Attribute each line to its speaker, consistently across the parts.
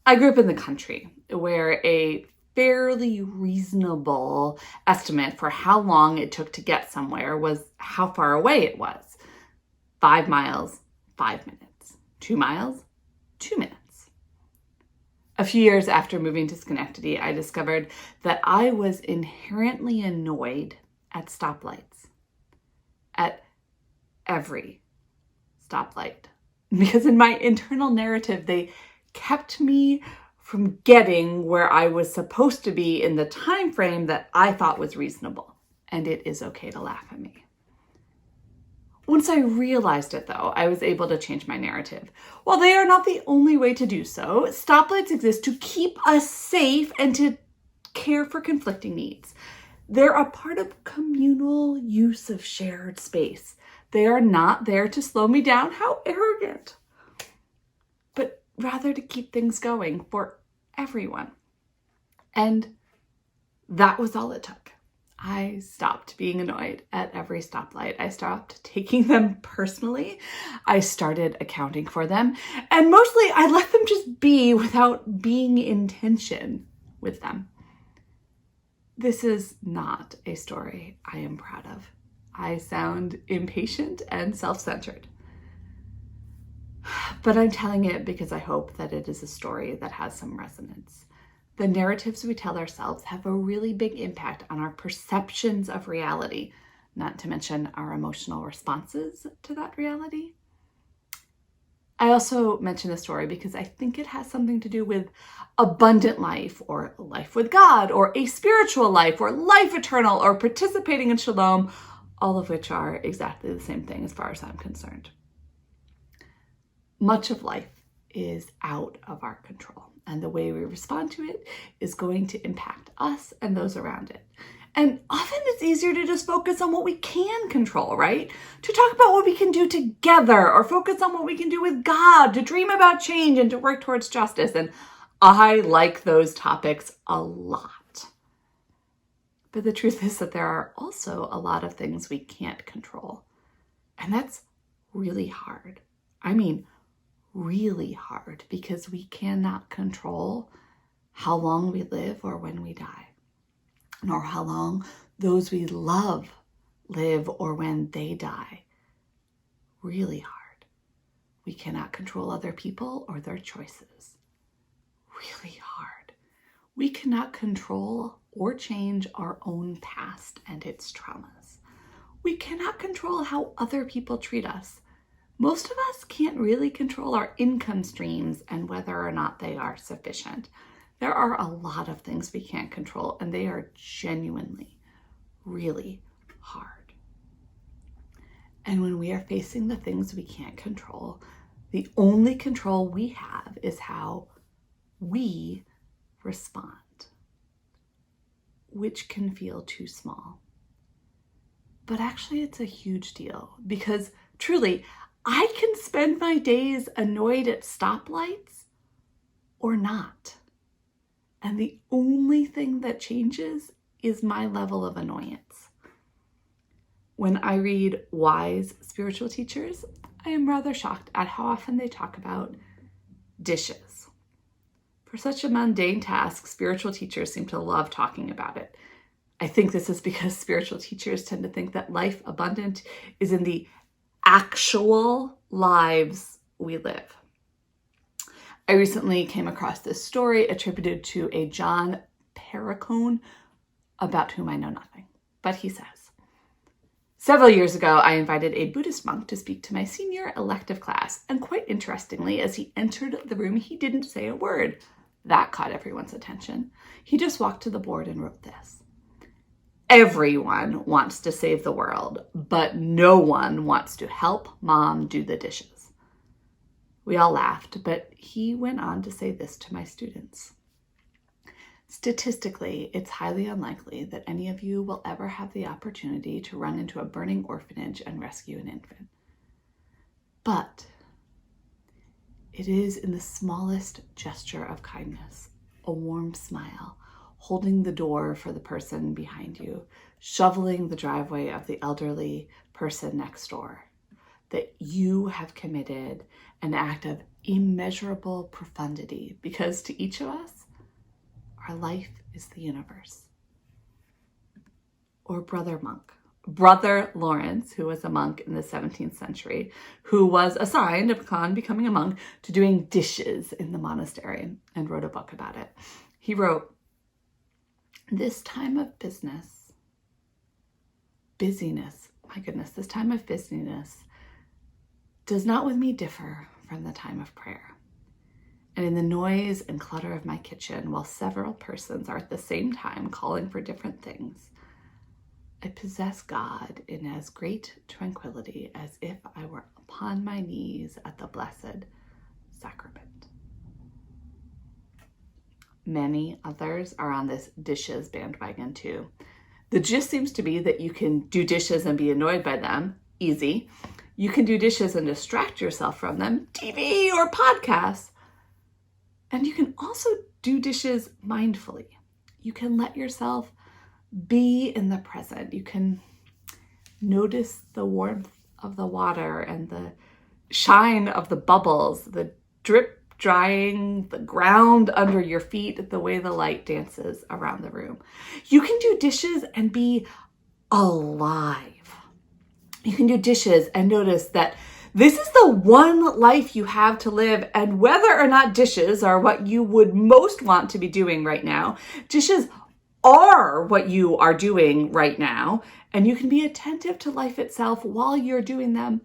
Speaker 1: I grew up in the country where a fairly reasonable estimate for how long it took to get somewhere was how far away it was. 5 miles, 5 minutes. 2 miles, 2 minutes. A few years after moving to Schenectady, I discovered that I was inherently annoyed at stoplights, at every stoplight, because in my internal narrative, they kept me from getting where I was supposed to be in the time frame that I thought was reasonable. And it is okay to laugh at me. Once I realized it, though, I was able to change my narrative. While they are not the only way to do so, stoplights exist to keep us safe and to care for conflicting needs. They're a part of communal use of shared space. They are not there to slow me down, how arrogant, but rather to keep things going for everyone. And that was all it took. I stopped being annoyed at every stoplight. I stopped taking them personally. I started accounting for them. And mostly I let them just be without being in tension with them. This is not a story I am proud of. I sound impatient and self-centered. But I'm telling it because I hope that it is a story that has some resonance. The narratives we tell ourselves have a really big impact on our perceptions of reality, not to mention our emotional responses to that reality. I also mention the story because I think it has something to do with abundant life, or life with God, or a spiritual life, or life eternal, or participating in shalom, all of which are exactly the same thing as far as I'm concerned. Much of life is out of our control, and the way we respond to it is going to impact us and those around it. And often it's easier to just focus on what we can control, right? To talk about what we can do together, or focus on what we can do with God, to dream about change and to work towards justice. And I like those topics a lot. But the truth is that there are also a lot of things we can't control. And that's really hard. I mean, really hard, because we cannot control how long we live or when we die, nor how long those we love live or when they die. Really hard. We cannot control other people or their choices. Really hard. We cannot control or change our own past and its traumas. We cannot control how other people treat us. Most of us can't really control our income streams and whether or not they are sufficient. There are a lot of things we can't control, and they are genuinely, really hard. And when we are facing the things we can't control, the only control we have is how we respond, which can feel too small. But actually, it's a huge deal, because truly, I can spend my days annoyed at stoplights or not. And the only thing that changes is my level of annoyance. When I read wise spiritual teachers, I am rather shocked at how often they talk about dishes. For such a mundane task, spiritual teachers seem to love talking about it. I think this is because spiritual teachers tend to think that life abundant is in the actual lives we live. I recently came across this story attributed to a John Perricone, about whom I know nothing. But he says, several years ago, I invited a Buddhist monk to speak to my senior elective class. And quite interestingly, as he entered the room, he didn't say a word. That caught everyone's attention. He just walked to the board and wrote this: everyone wants to save the world, but no one wants to help mom do the dishes. We all laughed, but he went on to say this to my students: statistically, it's highly unlikely that any of you will ever have the opportunity to run into a burning orphanage and rescue an infant. But it is in the smallest gesture of kindness, a warm smile, holding the door for the person behind you, shoveling the driveway of the elderly person next door, that you have committed an act of immeasurable profundity, because to each of us, our life is the universe. Or Brother Lawrence, who was a monk in the 17th century, who was assigned, upon becoming a monk, to doing dishes in the monastery and wrote a book about it. He wrote, this time of busyness, does not with me differ from the time of prayer. And in the noise and clutter of my kitchen, while several persons are at the same time calling for different things, I possess God in as great tranquility as if I were upon my knees at the Blessed Sacrament. Many others are on this dishes bandwagon too. The gist seems to be that you can do dishes and be annoyed by them, easy. You can do dishes and distract yourself from them, TV or podcasts. And you can also do dishes mindfully. You can let yourself be in the present. You can notice the warmth of the water and the shine of the bubbles, the drip drying the ground under your feet, the way the light dances around the room. You can do dishes and be alive. You can do dishes and notice that this is the one life you have to live, and whether or not dishes are what you would most want to be doing right now, dishes are what you are doing right now, and you can be attentive to life itself while you're doing them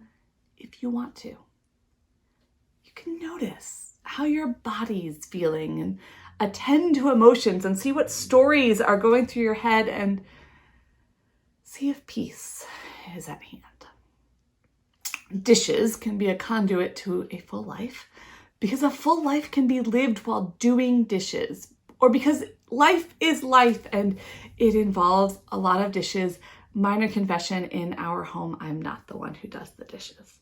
Speaker 1: if you want to. You can notice how your body's feeling and attend to emotions and see what stories are going through your head and see if peace is at hand. Dishes can be a conduit to a full life because a full life can be lived while doing dishes, or because life is life and it involves a lot of dishes. Minor confession, in our home, I'm not the one who does the dishes.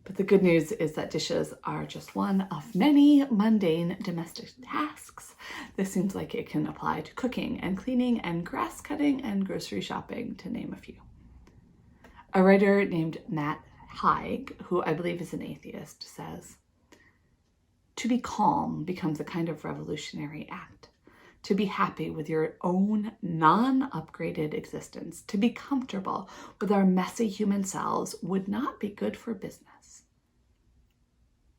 Speaker 1: But the good news is that dishes are just one of many mundane domestic tasks. This seems like it can apply to cooking and cleaning and grass cutting and grocery shopping, to name a few. A writer named Matt Haig, who I believe is an atheist, says, to be calm becomes a kind of revolutionary act. To be happy with your own non-upgraded existence, to be comfortable with our messy human selves would not be good for business.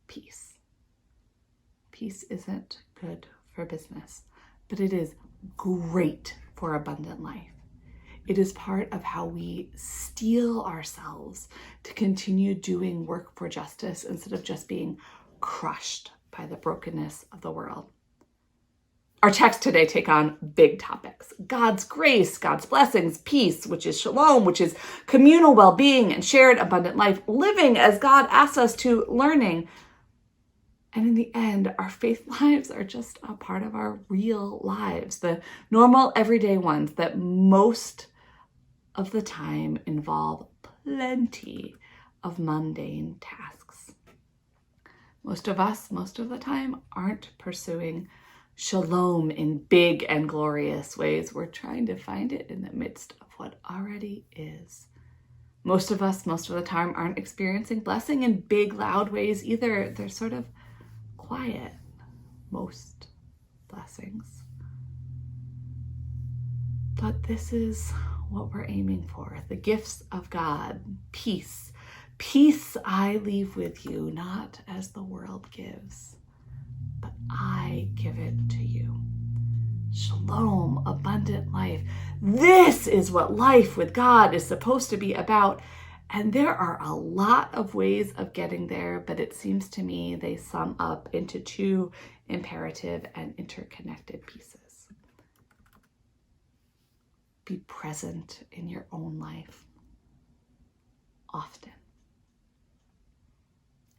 Speaker 1: Peace. Peace isn't good for business, but it is great for abundant life. It is part of how we steel ourselves to continue doing work for justice instead of just being crushed by the brokenness of the world. Our texts today take on big topics: God's grace, God's blessings, peace, which is shalom, which is communal well-being and shared abundant life, living as God asks us to, learning. And in the end, our faith lives are just a part of our real lives, the normal, everyday ones that most of the time involve plenty of mundane tasks. Most of us, most of the time, aren't pursuing shalom in big and glorious ways. We're trying to find it in the midst of what already is. Most of us, most of the time, aren't experiencing blessing in big, loud ways either. They're sort of quiet, most blessings. But this is what we're aiming for, the gifts of God, peace. Peace I leave with you, not as the world gives, but I give it to you. Shalom, abundant life. This is what life with God is supposed to be about. And there are a lot of ways of getting there, but it seems to me they sum up into two imperative and interconnected pieces. Be present in your own life often.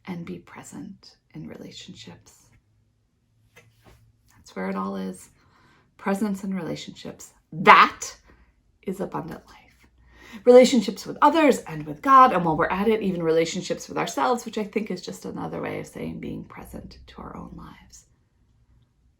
Speaker 1: And be present in relationships. That's where it all is. Presence in relationships. That is abundant life. Relationships with others and with God, and while we're at it, even relationships with ourselves, which I think is just another way of saying being present to our own lives.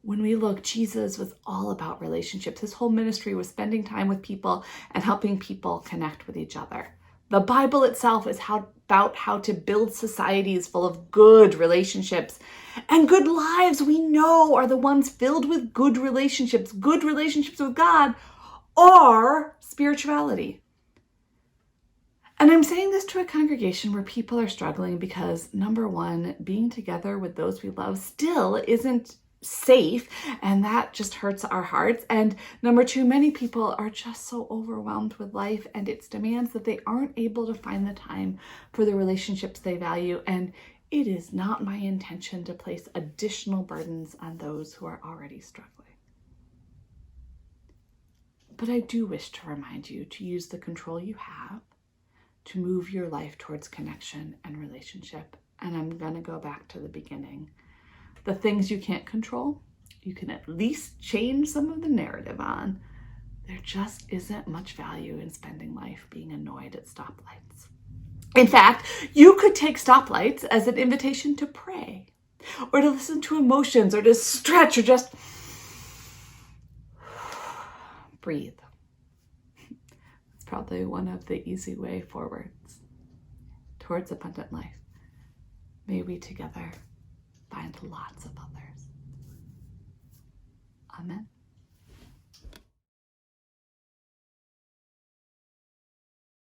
Speaker 1: When we look, Jesus was all about relationships. His whole ministry was spending time with people and helping people connect with each other. The Bible itself is about how to build societies full of good relationships. And good lives, we know, are the ones filled with good relationships with God, or spirituality. And I'm saying this to a congregation where people are struggling because, number one, being together with those we love still isn't safe, and that just hurts our hearts. And number two, many people are just so overwhelmed with life and its demands that they aren't able to find the time for the relationships they value. And it is not my intention to place additional burdens on those who are already struggling. But I do wish to remind you to use the control you have to move your life towards connection and relationship. And I'm going to go back to the beginning. The things you can't control, you can at least change some of the narrative on. There just isn't much value in spending life being annoyed at stoplights. In fact, you could take stoplights as an invitation to pray, or to listen to emotions, or to stretch, or just breathe. It's probably one of the easy way forwards towards abundant life. May we together find lots of others. Amen.